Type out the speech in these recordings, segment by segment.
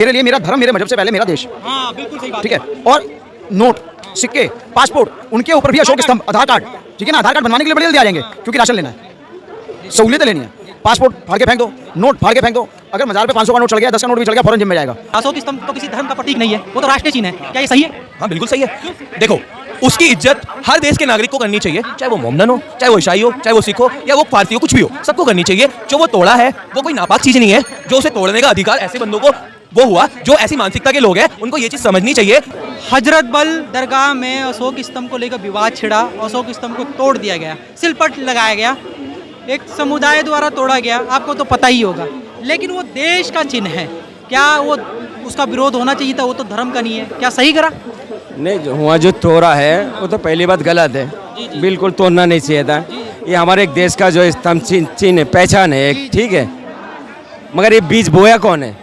मेरे लिए मेरा धर्म, मेरे मजहब से पहले मेरा देश। हाँ बिल्कुल सही बात। ठीक है। और नोट, सिक्के, पासपोर्ट, उनके ऊपर भी अशोक स्तंभ, आधार कार्ड, ठीक है ना, आधार कार्ड बनवाने के लिए बड़े जल्दी आ जाएंगे क्योंकि राशन लेना है, सहूलियतें लेनी है। पासपोर्ट फाड़ के फेंक दो, नोट फाड़ के फेंक दो। अगर मजार पे 500 का नोट चढ़ गया, 10 का नोट भी चढ़ गया, फौरन जिम में जाएगा। अशोक स्तंभ तो किसी धर्म का प्रतीक नहीं है, वो तो राष्ट्रीय चिन्ह है। क्या ये सही है? हाँ बिल्कुल सही है। देखो, उसकी इज्जत हर देश के नागरिक को करनी चाहिए, चाहे वो मोमडन हो, चाहे वो ईसाई हो, चाहे वो सिख हो या वो पारसी हो, कुछ भी हो, सबको करनी चाहिए। जो वो तोड़ा है वो कोई नापाक चीज नहीं है। जो उसे तोड़ने का अधिकार ऐसे बंदों को वो हुआ जो ऐसी मानसिकता के लोग हैं, उनको ये चीज समझनी चाहिए। हजरत बल दरगाह में अशोक स्तंभ को लेकर विवाद छिड़ा, अशोक स्तंभ को तोड़ दिया गया, सिलपट लगाया गया, एक समुदाय द्वारा तोड़ा गया, आपको तो पता ही होगा। लेकिन वो देश का चिन्ह है, क्या वो उसका विरोध होना चाहिए था? वो तो धर्म का नहीं है, क्या सही करा? नहीं, जो हुआ जो तोड़ा है वो तो पहली बात गलत है, बिल्कुल तोड़ना नहीं चाहिए था। ये हमारे एक देश का जो स्तंभ चिन्ह है, पहचान है एक, ठीक है। मगर ये बीज बोया कौन है?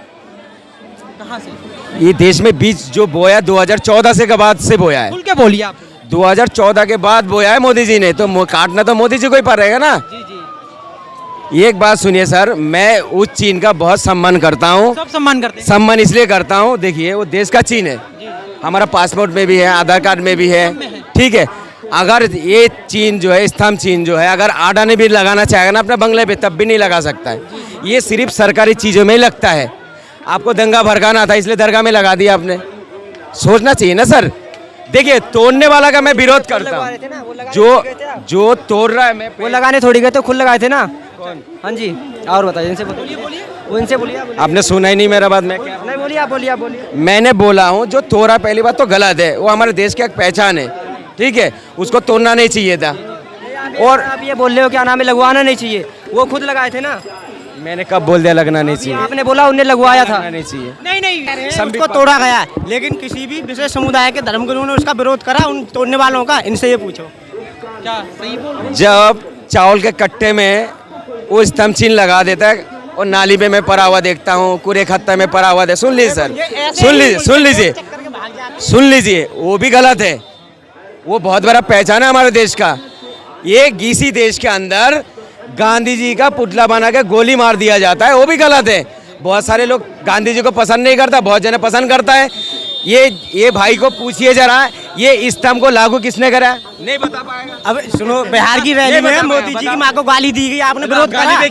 कहाँ से? ये देश में बीज जो बोया 2014 से के बाद से बोया है। खुल के बोलिए आप। 2014 के बाद बोया है मोदी जी ने, तो काटना तो मोदी जी को ही पड़ रहेगा ना। जी जी। एक बात सुनिए सर, मैं उस चीन का बहुत सम्मान करता हूँ। सब सम्मान करते हैं। सम्मान इसलिए करता हूँ, देखिए वो देश का चिन्ह है, हमारा पासपोर्ट में भी है, आधार कार्ड में भी है, ठीक है। अगर ये चीन जो है, स्तंभ चीन जो है, अगर आडानी भी लगाना चाहेगा ना अपने बंगले पे, तब भी नहीं लगा सकता है। ये सिर्फ सरकारी चीज़ों में ही लगता है। आपको दंगा भड़काना था इसलिए दरगाह में लगा दिया आपने, सोचना चाहिए ना सर। देखिए, तोड़ने वाला का मैं विरोध करता हूँ, जो तोड़ रहा है, मैं वो लगाने थोड़ी गए थे, खुद लगाए थे ना। कौन? हाँ जी, और बताइए, इनसे बोलिए। उनसे बोलिए। आपने सुना ही नहीं मेरा बात। मैं क्या नहीं, बोलिए आप, बोलिए। मैंने बोला हूँ जो तोड़ा पहली बात तो गलत है, वो हमारे देश की एक पहचान है, ठीक है, उसको तोड़ना नहीं चाहिए था। और आप ये बोल रहे हो क्या नाम है, लगवाना नहीं चाहिए, वो खुद लगाए थे ना। मैंने कब बोल दिया लगना नहीं चाहिए? आपने बोला उन्हें लगवाया था। नहीं चाहिए। नहीं उसको तोड़ा गया, लेकिन किसी भी विशेष समुदाय के धर्मगुरुओं ने उसका विरोध करा, उन तोड़ने वालों का। इनसे ये पूछो क्या सही बोल? जब चावल के कट्टे में वो स्तंभ चिन्ह लगा देता है और नाली में मैं पड़ा हुआ देखता हूँ, कूड़े खत्ता में पड़ा हुआ, सुन लीजिए सर, सुन लीजिए, वो भी गलत है। वो बहुत बड़ा पहचान है हमारे देश का। ये इसी देश के अंदर गांधी जी का पुतला बना के गोली मार दिया जाता है, वो भी गलत है। बहुत सारे लोग गांधी जी को पसंद नहीं करता, बहुत जने पसंद करता है। ये भाई को पूछिए जरा, ये स्तंभ को लागू किसने करा? नहीं बता पाएगा। अब सुनो, बिहार की रैली में मोदी जी की माँ को गाली दी गई, आपने विरोध करा।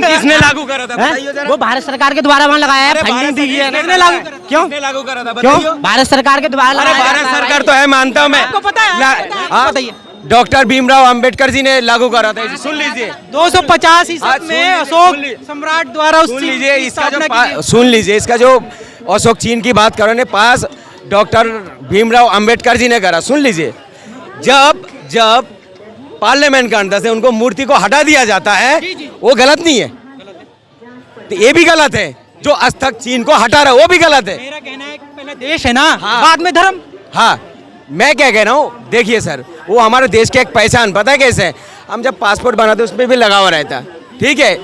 किसने लागू करा था? वो भारत सरकार के द्वारा वहाँ लगाया है, फंडिंग दी गई है। क्यों लागू करा था? क्यों? भारत सरकार के द्वारा लगाया। भारत सरकार तो है, मानता हूँ मैं। आपको पता है? बताइए। डॉक्टर भीमराव अंबेडकर जी ने लागू करा था। सुन लीजिए, 250 ईस्वी में अशोक सम्राट द्वारा उस सुन लीजिए इसका जो अशोक चीन की बात करो ने पास डॉक्टर भीमराव अंबेडकर जी ने करा। सुन लीजिए, जब पार्लियामेंट के अंदर से उनको मूर्ति को हटा दिया जाता है, वो गलत नहीं है, तो ये भी गलत है। जो आज तक चीन को हटा रहा है वो भी गलत है। मेरा कहना है कि पहले देश है ना, बाद में धर्म। हाँ, मैं क्या कह रहा हूँ, देखिए सर, वो हमारे देश की एक पहचान, पता है कैसे है? हम जब पासपोर्ट बनाते उसमें भी लगा हुआ रहता है, ठीक है,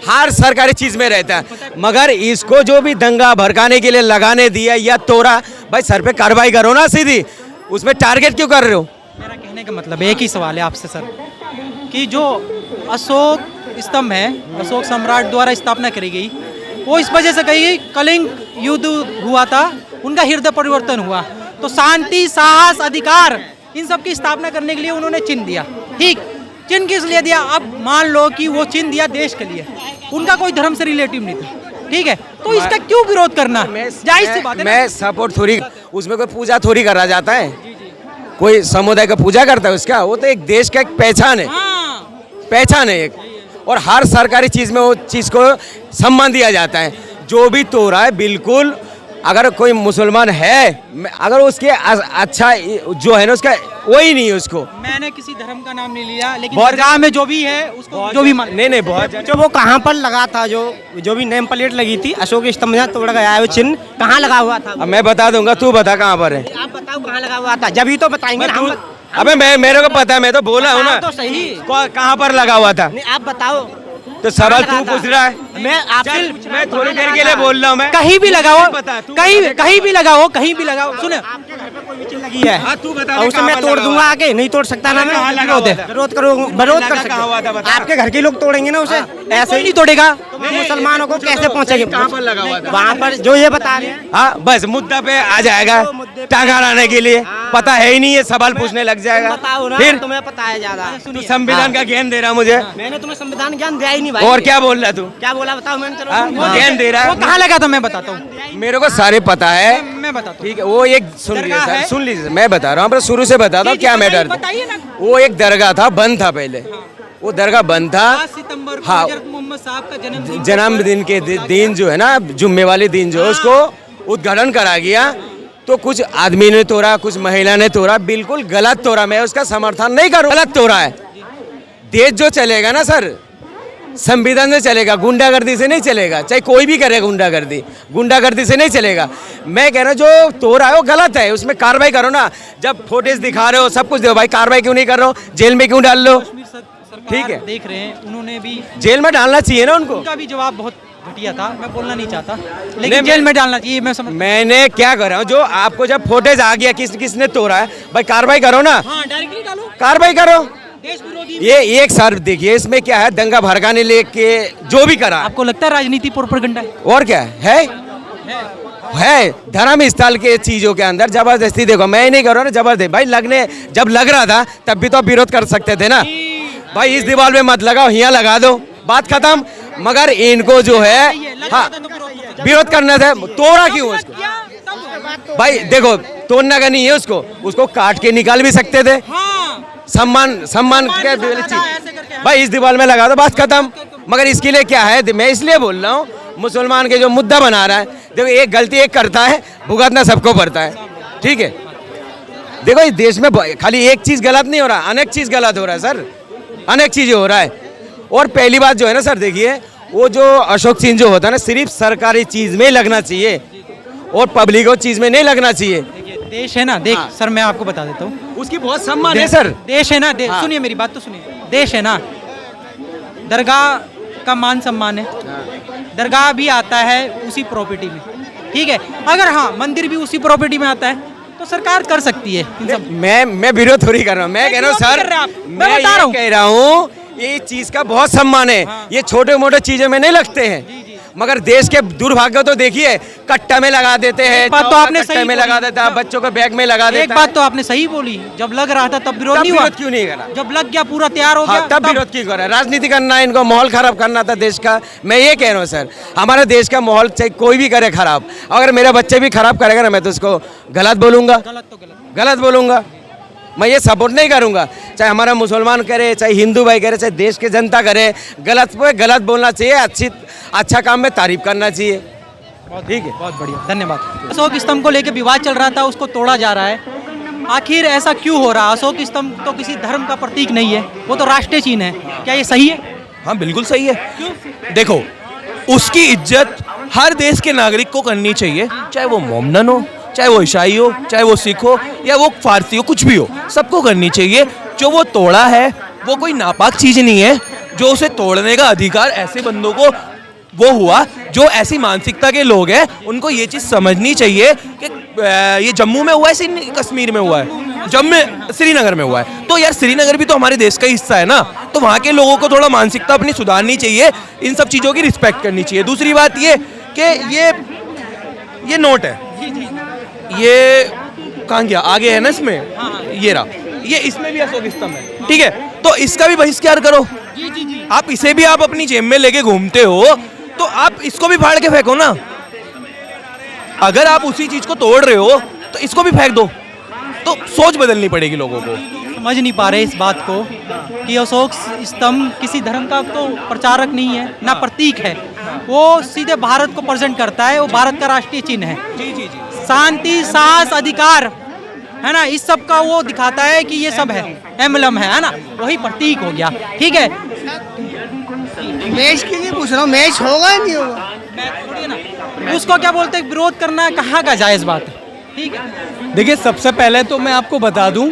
हर सरकारी चीज में रहता है। मगर इसको जो भी दंगा भड़काने के लिए लगाने दिया या तोड़ा, भाई सर पे कार्रवाई करो ना सीधी, उसमें टारगेट क्यों कर रहे हो? मेरा कहने का मतलब एक ही सवाल है आपसे सर, कि जो अशोक स्तंभ है, अशोक सम्राट द्वारा स्थापना करी गई, वो इस वजह से कही गई, कलिंग युद्ध हुआ था, उनका हृदय परिवर्तन हुआ, तो शांति, साहस, अधिकार, इन सब की स्थापना करने के लिए उन्होंने चिन्ह दिया। ठीक, चिन्ह किस लिए दिया? अब मान लो कि वो चिन्ह दिया देश के लिए, उनका कोई धर्म से रिलेटिव नहीं था, ठीक है, तो इसका क्यों विरोध करना? जायज सी बात है। मैं सपोर्ट थोड़ी, उसमें कोई पूजा थोड़ी करा जाता है, कोई समुदाय का पूजा करता है उसका, वो तो एक देश का एक पहचान है। पहचान है एक, और हर सरकारी चीज में वो चीज को सम्मान दिया जाता है। जो भी तोड़ा है, बिल्कुल, अगर कोई मुसलमान है, अगर उसके अच्छा जो है ना, उसका वही नहीं है उसको। मैंने किसी धर्म का नाम नहीं लिया, लेकिन दरगाह में जो भी है उसको जो भी नहीं बहुत जो वो कहाँ पर लगा था, जो भी नेम प्लेट लगी थी, अशोक स्तंभ में तोड़ा गया है, वो चिन्ह कहाँ लगा हुआ था? अब मैं बता दूंगा, तू बता कहाँ पर है? आप बताओ कहाँ लगा हुआ था, जब ही तो बताएंगे ना। अबे मेरे को पता है, मैं तो बोला हूँ ना। तो सही, कहाँ पर लगा हुआ था? नहीं आप बताओ। तो सवाल तू पूछ रहा है। मैं आपसे मैं थोड़ी देर के लिए बोल रहा हूँ। मैं कहीं भी लगाओ, बता, तू कहीं भी लगाओ, कहीं भी लगाओ। सुने, आपके घर पे कोई भी चीज लगी है हाँ, तू बता और दे उसे कहाँ मैं पर तोड़ लगा दूंगा हुआ? आगे, नहीं तोड़ सकता ना कहाँ मैं। लगा हुआ था? विरोध करो, विरोध कर लगा कहाँ हुआ था सकते बता। आपके घर के लोग तोड़ेंगे ना उसे, ऐसे कोई ही नहीं तोड़ेगा। तो मैं मुसलमानों को कैसे पहुंचेंगे? कहाँ पर लगा हुआ था? वहाँ पर जो ये बता रहे हैं। हाँ बस मुद्दा पे आ जाएगा, टांगा लाने के लिए। पता है ही नहीं, ये सवाल पूछने लग जाएगा। बताओ ना, फिर तुम्हें पता है ज्यादा। तू संविधान का ज्ञान दे रहा मुझे, मैंने तुम्हें संविधान ज्ञान दिया ही नहीं भाई। और क्या बोल रहा तू? क्या बोला बताओ, मैंने चलो हाँ, सुन लिया। ज्ञान दे रहा वो है। कहाँ लगा था मैं बताता हूँ, मेरे को सारे पता है। मैं बताता हूँ। ठीक है, वो एक सुन लीजिए दरगाह सर, है। सुन लीजिए, मैं बता रहा हूँ, पर शुरू से बताता हूँ क्या मैटर। बताइए ना। वो एक दरगाह था, बंद था पहले। वो दरगाह बंद था। 5 सितंबर को हाँ। हजरत मोहम्मद साहब का जन्मदिन जन्मदिन के दिन जो है ना, जुम्मे वाले दिन जो है, उसको उद्घाटन करा गया। तो कुछ आदमी ने तोड़ा, कुछ महिला ने तोड़ा, बिल्कुल गलत तोड़ा। मैं उसका समर्थन नहीं करूँ, गलत तोड़ा है। देश जो चलेगा ना सर, संविधान से चलेगा, गुंडागर्दी से नहीं चलेगा। चाहे कोई भी करे गुंडागर्दी से नहीं चलेगा। मैं कह रहा हूँ जो तोड़ा है वो गलत है, उसमें कार्रवाई करो ना। जब फोटेज दिखा रहे हो, सब कुछ दो भाई, कार्रवाई क्यों नहीं कर रहे हो? जेल में क्यों डाल लो? सरकार ठीक है। देख रहे हैं, उन्होंने भी, जेल में डालना चाहिए ना उनको। उनका भी जवाब बहुत घटिया था, मैं बोलना नहीं चाहता, लेकिन जेल में डालना चाहिए। मैं समझ, मैंने क्या कर रहा हूँ, जो आपको जब फोटेज आ गया किसने तोड़ा है, भाई कार्रवाई करो ना, हाँ डायरेक्टली डालो। कार्रवाई करो। देश विरोधी। ये एक सर देखिए, इसमें क्या है, दंगा भड़काने लेके जो भी करा, आपको लगता है राजनीति प्रोपेगेंडा है? और क्या है धर्म स्थल के चीजों के अंदर जबरदस्ती। देखो मैं नहीं कर रहा ना जबरदस्ती, भाई लगने जब लग रहा था तब भी तो आप विरोध कर सकते थे ना। भाई इस दीवार में मत लगाओ, यहाँ लगा दो, बात खत्म। मगर इनको जो है, हाँ विरोध करना था, तोड़ा क्यों उसको? भाई देखो, तोड़ना का नहीं है उसको काट के निकाल भी सकते थे। सम्मान के चीज, भाई इस दीवार में लगा दो, बात खत्म। मगर इसके लिए क्या है, मैं इसलिए बोल रहा हूँ, मुसलमान के जो मुद्दा बना रहा है, देखो एक गलती एक करता है, भुगतना सबको पड़ता है। ठीक है, देखो इस देश में खाली एक चीज गलत नहीं हो रहा, अनेक चीज गलत हो रहा है सर, अनेक चीजें हो रहा है। और पहली बात जो है ना सर, देखिए वो जो अशोक चिन्ह जो होता है ना, सिर्फ सरकारी चीज में लगना चाहिए और पब्लिक चीज में नहीं लगना चाहिए। देश है ना, देख सर मैं आपको बता देता हूँ, उसकी बहुत सम्मान है सर। देश है ना, सुनिए मेरी बात तो सुनिए। देश है ना, दरगाह का मान सम्मान है, दरगाह भी आता है उसी प्रॉपर्टी में, ठीक है। अगर हाँ मंदिर भी उसी प्रॉपर्टी में आता है तो सरकार कर सकती है इन सब। मैं विरोध थोड़ी कर रहा हूँ, मैं कह रहा हूँ विरोध सर, कर रहे हैं आप। मैं बता रहा हूँ। कह रहा हूँ ये चीज का बहुत सम्मान है। ये छोटे मोटे चीजों में नहीं लगते हैं, मगर देश के दुर्भाग्य तो देखिए, कट्टा में लगा देते हैं, बात तो आपने कट्टे सही में बोली। लगा देता है, बच्चों को बैग में लगा देता एक बात तो आपने सही बोली, जब लग रहा था तब विरोध तब नहीं हुआ, विरोध क्यों नहीं करा? जब लग गया पूरा तैयार हो हाँ, गया तब विरोध क्यों करा? राजनीति करना है इनको, माहौल खराब करना था देश का। मैं ये कह रहा हूँ सर, हमारे देश का माहौल चाहे कोई भी करे खराब, अगर मेरा बच्चे भी खराब करेगा ना, मैं तो उसको गलत बोलूंगा, गलत बोलूंगा। मैं ये सपोर्ट नहीं करूंगा, चाहे हमारा मुसलमान करे, चाहे हिंदू भाई करे, चाहे देश की जनता करे, गलत पे गलत बोलना चाहिए, अच्छा काम में तारीफ करना चाहिए। ठीक है, बहुत बढ़िया, धन्यवाद। अशोक स्तंभ को लेकर विवाद चल रहा था, उसको तोड़ा जा रहा है, आखिर ऐसा क्यों हो रहा? अशोक स्तंभ तो किसी धर्म का प्रतीक नहीं है, वो तो राष्ट्रीय चिन्ह है, क्या ये सही है? हाँ बिल्कुल सही है। देखो उसकी इज्जत हर देश के नागरिक को करनी चाहिए, चाहे वो मोमडन हो, चाहे वो ईसाई हो, चाहे वो सिख हो, या वो फारसी हो, कुछ भी हो, सबको करनी चाहिए। जो वो तोड़ा है वो कोई नापाक चीज़ नहीं है, जो उसे तोड़ने का अधिकार ऐसे बंदों को वो हुआ जो ऐसी मानसिकता के लोग हैं, उनको ये चीज़ समझनी चाहिए कि ये जम्मू में हुआ है, कश्मीर में हुआ है, जम्मू श्रीनगर में हुआ है, तो यार श्रीनगर भी तो हमारे देश का हिस्सा है ना, तो वहाँ के लोगों को थोड़ा मानसिकता अपनी सुधारनी चाहिए, इन सब चीज़ों की रिस्पेक्ट करनी चाहिए। दूसरी बात ये कि ये नोट है, ये कहाँ गया, आगे है ना इसमें, ये रहा, ये इसमें भी अशोक स्तंभ है, ठीक है, तो इसका भी बहिष्कार करो। आप इसे भी आप अपनी जेब में लेके घूमते हो, तो आप इसको भी फाड़ के फेंको ना। अगर आप उसी चीज को तोड़ रहे हो तो इसको भी फेंक दो, तो सोच बदलनी पड़ेगी लोगों को। समझ नहीं पा रहे इस बात को कि अशोक स्तंभ किसी धर्म का तो प्रचारक नहीं है, ना प्रतीक है, वो सीधे भारत को प्रेजेंट करता है, वो भारत का राष्ट्रीय चिन्ह है। शांति, साहस, अधिकार है ना, इस सब का वो दिखाता है कि ये सब है, एम्बलम है ना, वही प्रतीक हो गया। ठीक है, मैच के लिए पूछ रहा हूँ, मैच होगा या नहीं होगा? उसको क्या बोलते हैं, विरोध करना कहाँ का जायज़ बात है? ठीक है, देखिए सबसे पहले तो मैं आपको बता दूं,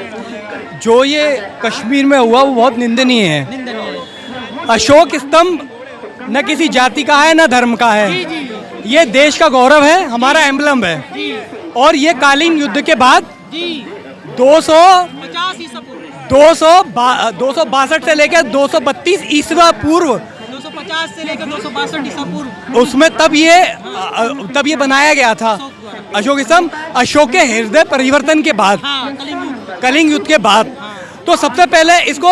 जो ये कश्मीर में हुआ वो बहुत निंदनीय है। अशोक स्तंभ न किसी जाति का है न धर्म का है। ये देश का गौरव है, हमारा एम्बलम है। और ये कालीन युद्ध के बाद 262 से लेकर 232 ईस्वी पूर्व 250 से लेकर 262 ईसा पूर्व उसमें तब ये बनाया गया था अशोक स्तंभ, अशोक के हृदय परिवर्तन के बाद, कलिंग युद्ध के बाद। तो सबसे पहले इसको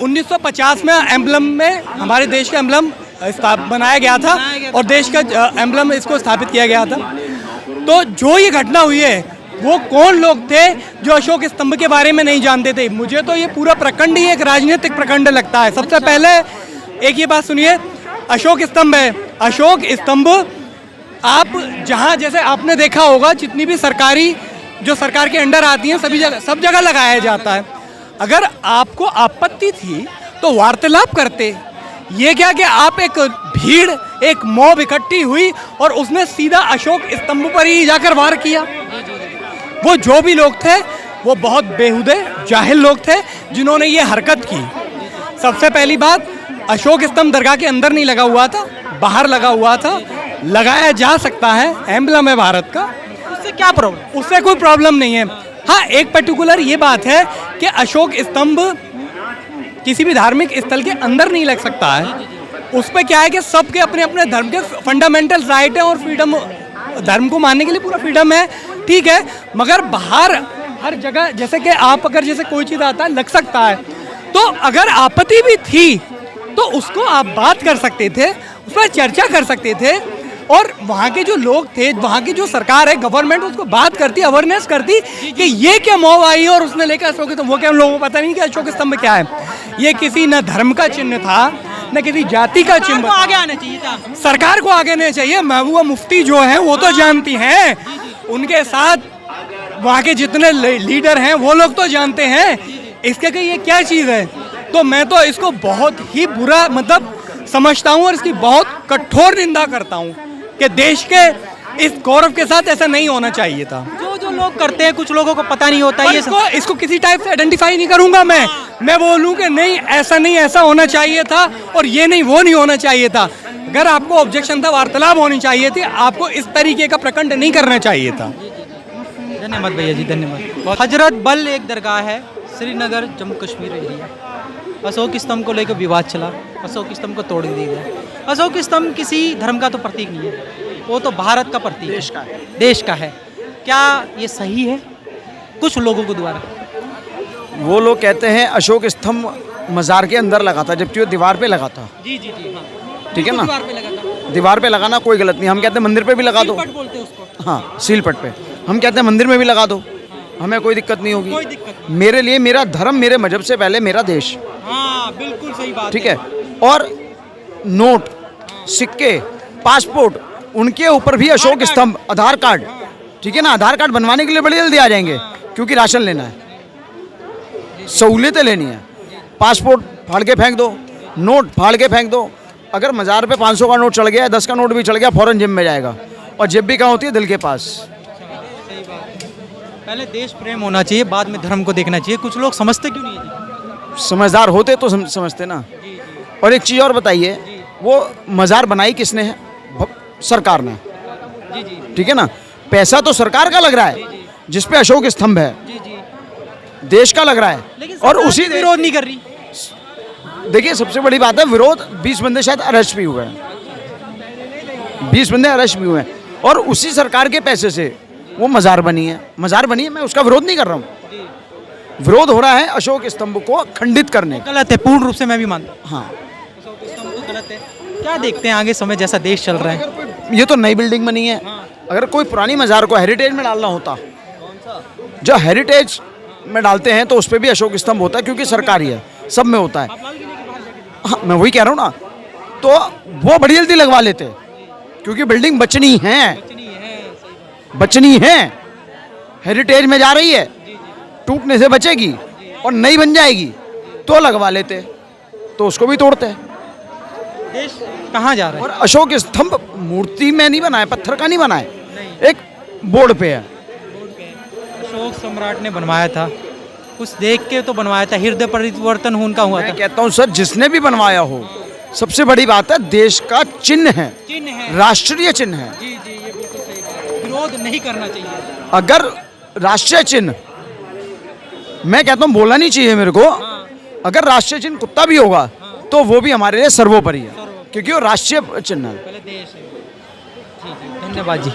1950 में एम्बलम में, हमारे देश का एम्बलम बनाया गया था और देश का एम्बलम इसको स्थापित किया गया था। तो जो ये घटना हुई है, वो कौन लोग थे जो अशोक स्तंभ के बारे में नहीं जानते थे? मुझे तो ये पूरा प्रखंड ही एक राजनीतिक प्रखंड लगता है। सबसे पहले एक ये बात सुनिए, अशोक स्तंभ है, अशोक स्तंभ आप जहाँ, जैसे आपने देखा होगा, जितनी भी सरकारी, जो सरकार के अंडर आती हैं, सब जगह लगाया जाता है। अगर आपको आपत्ति थी तो वार्तालाप करते। ये क्या कि आप एक भीड़, एक मॉब इकट्ठी हुई और उसने सीधा अशोक स्तंभ पर ही जाकर वार किया। वो जो भी लोग थे वो बहुत बेहुदे जाहिल लोग थे जिन्होंने ये हरकत की। सबसे पहली बात, अशोक स्तंभ दरगाह के अंदर नहीं लगा हुआ था, बाहर लगा हुआ था। लगाया जा सकता है, एम्बलम है भारत का, उससे क्या प्रॉब्लम? उससे कोई प्रॉब्लम नहीं है। हाँ, एक पर्टिकुलर ये बात है कि अशोक स्तंभ किसी भी धार्मिक स्थल के अंदर नहीं लग सकता है। उस पर क्या है कि सबके अपने अपने धर्म के फंडामेंटल राइट है और फ्रीडम, धर्म को मानने के लिए पूरा फ्रीडम है, ठीक है। मगर बाहर हर जगह, जैसे कि आप अगर जैसे कोई चीज़ आता है, लग सकता है, तो अगर आपत्ति भी थी तो उसको आप बात कर सकते थे, उस पर चर्चा कर सकते थे। और वहाँ के जो लोग थे, वहाँ की जो सरकार है, गवर्नमेंट, उसको बात करती, अवेयरनेस करती कि ये क्या मॉब आई और उसने लेकर अशोक स्तंभ। वो क्या लोगों को पता नहीं कि अशोक स्तंभ क्या है? ये किसी न धर्म का चिन्ह था, न किसी जाति का चिन्ह। आगे आना चाहिए था, सरकार को आगे नहीं चाहिए। महबूबा मुफ्ती जो है वो तो जानती हैं, उनके साथ वहाँ के जितने लीडर हैं वो लोग तो जानते हैं इसके कि ये क्या चीज़ है। तो मैं तो इसको बहुत ही बुरा समझता हूँ और इसकी बहुत कठोर निंदा करता हूँ कि देश के इस गौरव के साथ ऐसा नहीं होना चाहिए था। जो लोग करते हैं, कुछ लोगों को पता नहीं होता है। इसको किसी टाइप से आइडेंटिफाई नहीं करूंगा मैं बोलूँ कि नहीं ऐसा नहीं, ऐसा होना चाहिए था और ये नहीं, वो नहीं होना चाहिए था। अगर आपको ऑब्जेक्शन था, वार्तालाप होनी चाहिए थी, आपको इस तरीके का प्रखंड नहीं करना चाहिए था। धन्यवाद भैया जी, धन्यवाद। हजरत बल एक दरगाह है, श्रीनगर, जम्मू कश्मीर एरिया। अशोक स्तंभ को लेकर विवाद चला, अशोक स्तंभ को तोड़ दिया गया। अशोक स्तंभ किसी धर्म का तो प्रतीक नहीं है, वो तो भारत का प्रतीक है, देश का है। क्या ये सही है कुछ लोगों के द्वारा? वो लोग कहते हैं अशोक स्तंभ मज़ार के अंदर लगा था, जबकि वो दीवार पे लगा था। जी जी जी, हाँ। ठीक है ना, दीवार पे लगा था। दीवार पे लगाना कोई गलत नहीं। हम कहते हैं मंदिर पे भी लगा दो, सीलपट बोलते हैं उसको। हाँ, सीलपट पे। हम कहते हैं मंदिर में भी लगा दो, हमें कोई दिक्कत नहीं कोई होगी। दिक्कत मेरे लिए मेरा धर्म, मेरे मजहब से पहले मेरा देश, हाँ, बिल्कुल सही बात। ठीक है। और नोट, सिक्के, पासपोर्ट, उनके ऊपर भी अशोक स्तंभ, आधार कार्ड, ठीक है ना, आधार कार्ड बनवाने के लिए बड़ी जल्दी आ जाएंगे, क्योंकि राशन लेना है, सहूलियतें लेनी है। पासपोर्ट फाड़ के फेंक दो, नोट फाड़ के फेंक दो। अगर मज़ार पे 500 का नोट चढ़ गया, 10 का नोट भी चढ़ गया, फ़ौरन जेब में जाएगा। और जेब भी कहाँ होती है? दिल के पास। पहले देश प्रेम होना चाहिए, बाद में धर्म को देखना चाहिए। कुछ लोग समझते क्यों नहीं है? समझदार होते तो समझते ना। और एक चीज़ और बताइए, वो मज़ार बनाई किसने है? सरकार ने, ठीक है ना। पैसा तो सरकार का लग रहा है, जिस पे अशोक स्तंभ है, देश का लग रहा है। लेकिन और उसी विरोध नहीं कर रही। देखिए, सबसे बड़ी बात है, विरोध 20 बंदे शायद अरेस्ट भी हुए हैं, 20 बंदे अरेस्ट भी हुए हैं, और उसी सरकार के पैसे से वो मज़ार बनी है। मज़ार बनी है, मैं उसका विरोध नहीं कर रहा हूँ। विरोध हो रहा है अशोक स्तंभ को खंडित करने का। गलत है, पूर्ण रूप से मैं भी मानता हूँ। हाँ, अशोक स्तंभ तो गलत है। क्या देखते हैं आगे समय जैसा देश चल रहा है? ये तो नई बिल्डिंग बनी है। अगर कोई पुरानी मज़ार को हेरिटेज में डालना होता, जो हेरिटेज में डालते हैं, तो उस पर भी अशोक स्तंभ होता है, क्योंकि सरकारी है, सब में होता है। हाँ, मैं वही कह रहा हूँ ना, तो वो बड़ी जल्दी लगवा लेते, क्योंकि बिल्डिंग बचनी है, हेरिटेज में जा रही है, टूटने से बचेगी और नई बन जाएगी, तो लगवा लेते, तो उसको भी तोड़ते। देश कहाँ जा रहा है? और अशोक स्तंभ मूर्ति में नहीं बना है, पत्थर का नहीं बना है, एक बोर्ड पे है। अशोक सम्राट ने बनवाया था, कुछ देख के तो बनवाया था, हृदय परिवर्तन उनका हुआ मैं था। कहता हूँ सर, जिसने भी बनवाया हो, सबसे बड़ी बात है देश का चिन्ह है, चिन्ह है। राष्ट्रीय चिन्ह है। जी जी, ये बिल्कुल सही बात है। विरोध नहीं करना चाहिए। अगर राष्ट्रीय चिन्ह, मैं कहता हूँ बोलना नहीं चाहिए मेरे को, अगर राष्ट्रीय चिन्ह कुत्ता भी होगा तो वो भी हमारे लिए सर्वोपरि है, क्योंकि वो राष्ट्रीय चिन्ह है। पहले देश है। जी जी, धन्यवाद जी।